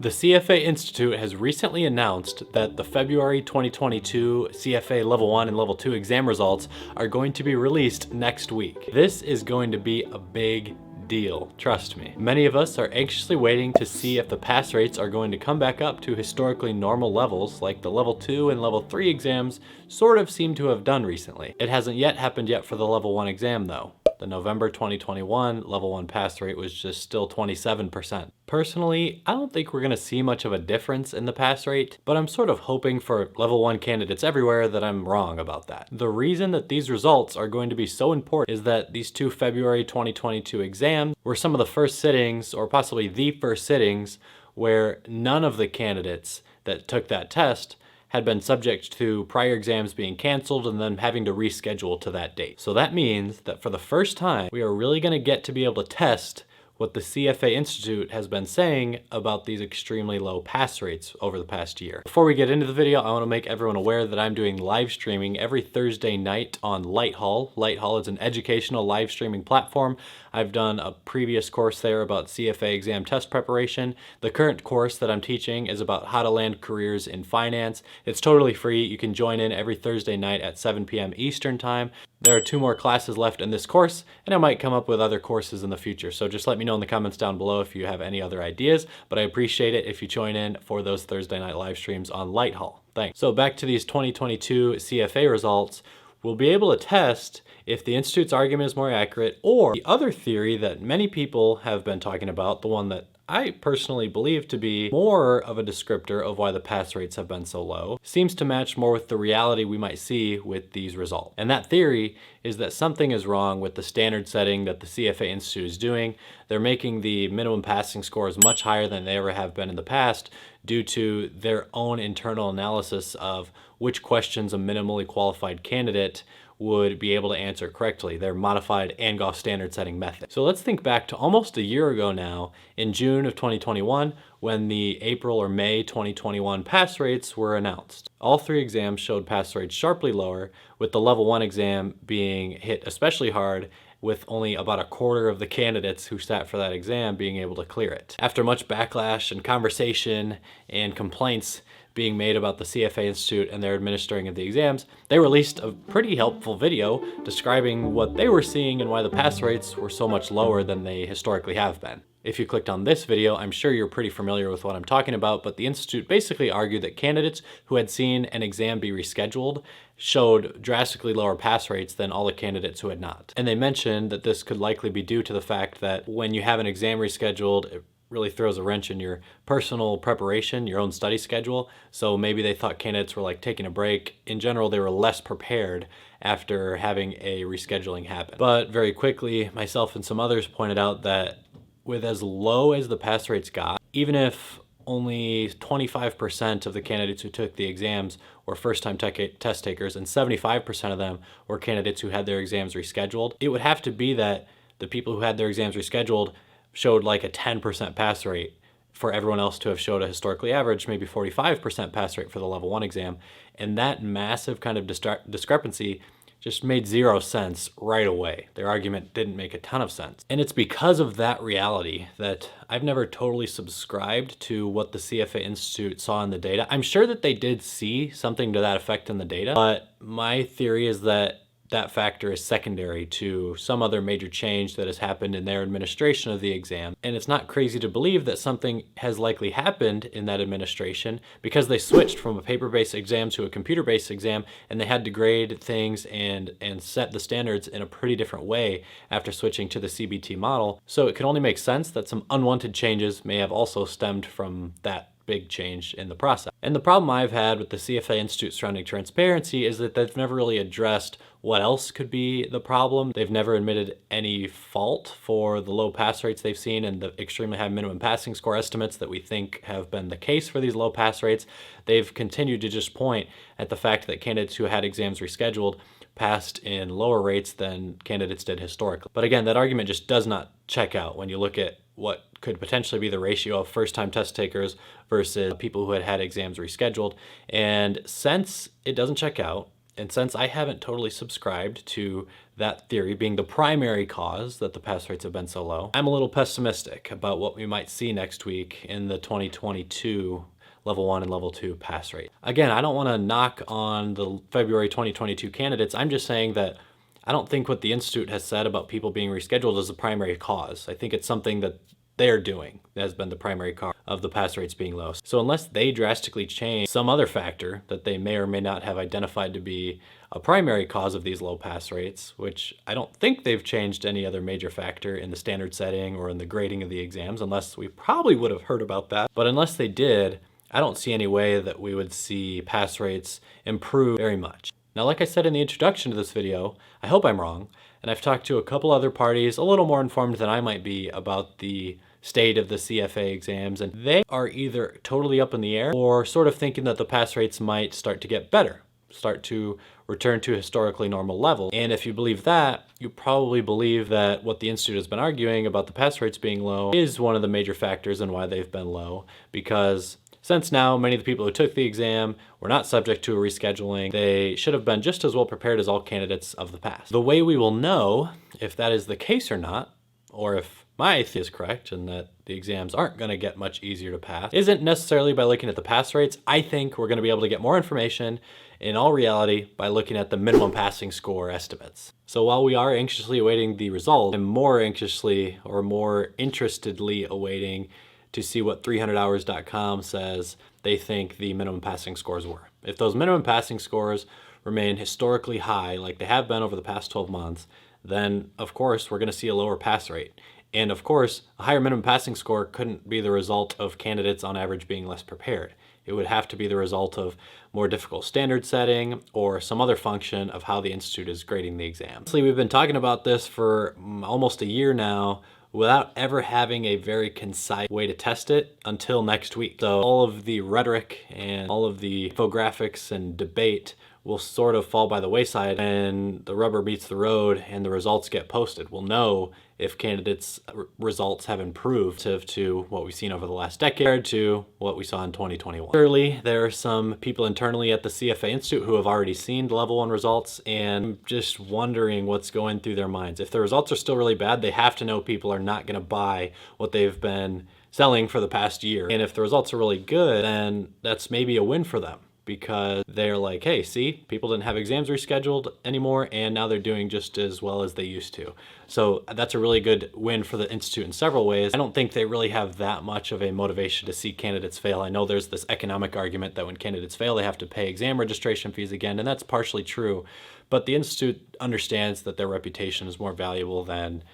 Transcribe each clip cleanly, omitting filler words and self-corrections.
The CFA Institute has recently announced that the February 2022 CFA Level 1 and Level 2 exam results are going to be released next week. This is going to be a big deal, trust me. Many of us are anxiously waiting to see if the pass rates are going to come back up to historically normal levels like the Level 2 and Level 3 exams sort of seem to have done recently. It hasn't yet happened yet for the Level 1 exam though. The November 2021 Level 1 pass rate was just still 27%. Personally, I don't think we're gonna see much of a difference in the pass rate, but I'm sort of hoping for Level 1 candidates everywhere that I'm wrong about that. The reason that these results are going to be so important is that these two February 2022 exams were some of the first sittings, or possibly the first sittings, where none of the candidates that took that test had been subject to prior exams being canceled and then having to reschedule to that date. So that means that for the first time, we are really gonna get to be able to test what the CFA Institute has been saying about these extremely low pass rates over the past year. Before we get into the video, I wanna make everyone aware that I'm doing live streaming every Thursday night on Lighthall. Lighthall is an educational live streaming platform. I've done a previous course there about CFA exam test preparation. The current course that I'm teaching is about how to land careers in finance. It's totally free. You can join in every Thursday night at 7 p.m. Eastern time. There are 2 more classes left in this course, and I might come up with other courses in the future. So just let me know in the comments down below if you have any other ideas, but I appreciate it if you join in for those Thursday night live streams on Lighthall. Thanks. So back to these 2022 CFA results. We'll be able to test if the Institute's argument is more accurate, or the other theory that many people have been talking about, the one that I personally believe to be more of a descriptor of why the pass rates have been so low, seems to match more with the reality we might see with these results. And that theory is that something is wrong with the standard setting that the CFA Institute is doing. They're making the minimum passing scores much higher than they ever have been in the past due to their own internal analysis of which questions a minimally qualified candidate would be able to answer correctly, their modified Angoff standard setting method. So let's think back to almost a year ago now, in June of 2021, when the April or May 2021 pass rates were announced. All 3 exams showed pass rates sharply lower, with the Level 1 exam being hit especially hard, with only about a quarter of the candidates who sat for that exam being able to clear it. After much backlash and conversation and complaints being made about the CFA Institute and their administering of the exams, they released a pretty helpful video describing what they were seeing and why the pass rates were so much lower than they historically have been. If you clicked on this video, I'm sure you're pretty familiar with what I'm talking about, but the Institute basically argued that candidates who had seen an exam be rescheduled showed drastically lower pass rates than all the candidates who had not. And they mentioned that this could likely be due to the fact that when you have an exam rescheduled, it really throws a wrench in your personal preparation, your own study schedule. So maybe they thought candidates were like taking a break. In general, they were less prepared after having a rescheduling happen. But very quickly, myself and some others pointed out that with as low as the pass rates got, even if only 25% of the candidates who took the exams were first-time test takers and 75% of them were candidates who had their exams rescheduled, it would have to be that the people who had their exams rescheduled showed like a 10% pass rate for everyone else to have showed a historically average, maybe 45% pass rate for the Level 1 exam. And that massive kind of discrepancy just made 0 sense right away. Their argument didn't make a ton of sense. And it's because of that reality that I've never totally subscribed to what the CFA Institute saw in the data. I'm sure that they did see something to that effect in the data, but my theory is that that factor is secondary to some other major change that has happened in their administration of the exam. And it's not crazy to believe that something has likely happened in that administration because they switched from a paper-based exam to a computer-based exam, and they had to grade things and set the standards in a pretty different way after switching to the CBT model. So it can only make sense that some unwanted changes may have also stemmed from that big change in the process. And the problem I've had with the CFA Institute surrounding transparency is that they've never really addressed what else could be the problem. They've never admitted any fault for the low pass rates they've seen and the extremely high minimum passing score estimates that we think have been the case for these low pass rates. They've continued to just point at the fact that candidates who had exams rescheduled passed in lower rates than candidates did historically. But again, that argument just does not check out when you look at what could potentially be the ratio of first-time test takers versus people who had had exams rescheduled. And since it doesn't check out, And since I haven't totally subscribed to that theory being the primary cause that the pass rates have been so low, I'm a little pessimistic about what we might see next week in the 2022 level 1 and level 2 pass rate. Again, I don't want to knock on the February 2022 candidates. I'm just saying that I don't think what the Institute has said about people being rescheduled is the primary cause. I think it's something that they're doing that has been the primary cause of the pass rates being low. So unless they drastically change some other factor that they may or may not have identified to be a primary cause of these low pass rates, which I don't think they've changed any other major factor in the standard setting or in the grading of the exams, unless we probably would have heard about that. But unless they did, I don't see any way that we would see pass rates improve very much. Now, like I said in the introduction to this video, I hope I'm wrong, and I've talked to a couple other parties a little more informed than I might be about the state of the CFA exams, and they are either totally up in the air or sort of thinking that the pass rates might start to get better, start to return to historically normal levels. And if you believe that, you probably believe that what the Institute has been arguing about the pass rates being low is one of the major factors in why they've been low, because since now many of the people who took the exam were not subject to a rescheduling, they should have been just as well prepared as all candidates of the past. The way we will know if that is the case or not, or if my theory is correct and that the exams aren't going to get much easier to pass, isn't necessarily by looking at the pass rates. I think we're going to be able to get more information in all reality by looking at the minimum passing score estimates. So while we are anxiously awaiting the result, I'm more anxiously or more interestedly awaiting to see what 300hours.com says they think the minimum passing scores were. If those minimum passing scores remain historically high like they have been over the past 12 months, then of course we're going to see a lower pass rate. And of course, a higher minimum passing score couldn't be the result of candidates on average being less prepared. It would have to be the result of more difficult standard setting or some other function of how the Institute is grading the exam. Honestly, we've been talking about this for almost a year now without ever having a very concise way to test it until next week. So all of the rhetoric and all of the infographics and debate will sort of fall by the wayside when the rubber meets the road and the results get posted. We'll know if candidates' results have improved to what we've seen over the last decade compared to what we saw in 2021. Surely, there are some people internally at the CFA Institute who have already seen the level 1 results, and I'm just wondering what's going through their minds. If the results are still really bad, they have to know people are not going to buy what they've been selling for the past year. And if the results are really good, then that's maybe a win for them, because they're like, hey, see, people didn't have exams rescheduled anymore, and now they're doing just as well as they used to. So that's a really good win for the Institute in several ways. I don't think they really have that much of a motivation to see candidates fail. I know there's this economic argument that when candidates fail, they have to pay exam registration fees again, and that's partially true. But the Institute understands that their reputation is more valuable than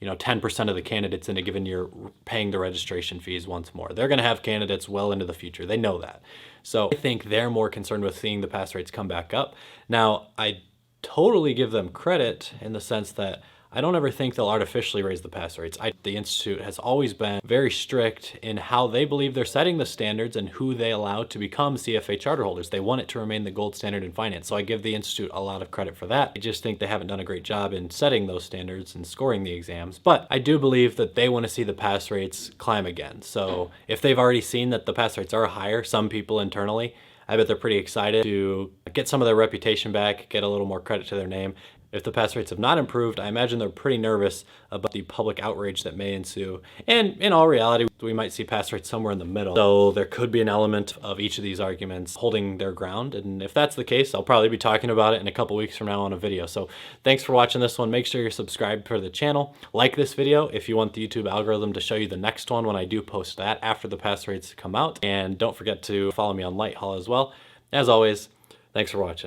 10% of the candidates in a given year paying the registration fees once more. They're going to have candidates well into the future. They know that. So I think they're more concerned with seeing the pass rates come back up. Now, I totally give them credit in the sense that I don't ever think they'll artificially raise the pass rates. The Institute has always been very strict in how they believe they're setting the standards and who they allow to become CFA charter holders. They want it to remain the gold standard in finance. So I give the Institute a lot of credit for that. I just think they haven't done a great job in setting those standards and scoring the exams. But I do believe that they want to see the pass rates climb again. So if they've already seen that the pass rates are higher, some people internally, I bet they're pretty excited to get some of their reputation back, get a little more credit to their name. If the pass rates have not improved, I imagine they're pretty nervous about the public outrage that may ensue. And in all reality, we might see pass rates somewhere in the middle. So there could be an element of each of these arguments holding their ground. And if that's the case, I'll probably be talking about it in a couple weeks from now on a video. So thanks for watching this one. Make sure you're subscribed for the channel. Like this video if you want the YouTube algorithm to show you the next one when I do post that after the pass rates come out. And don't forget to follow me on Lighthall as well. As always, thanks for watching.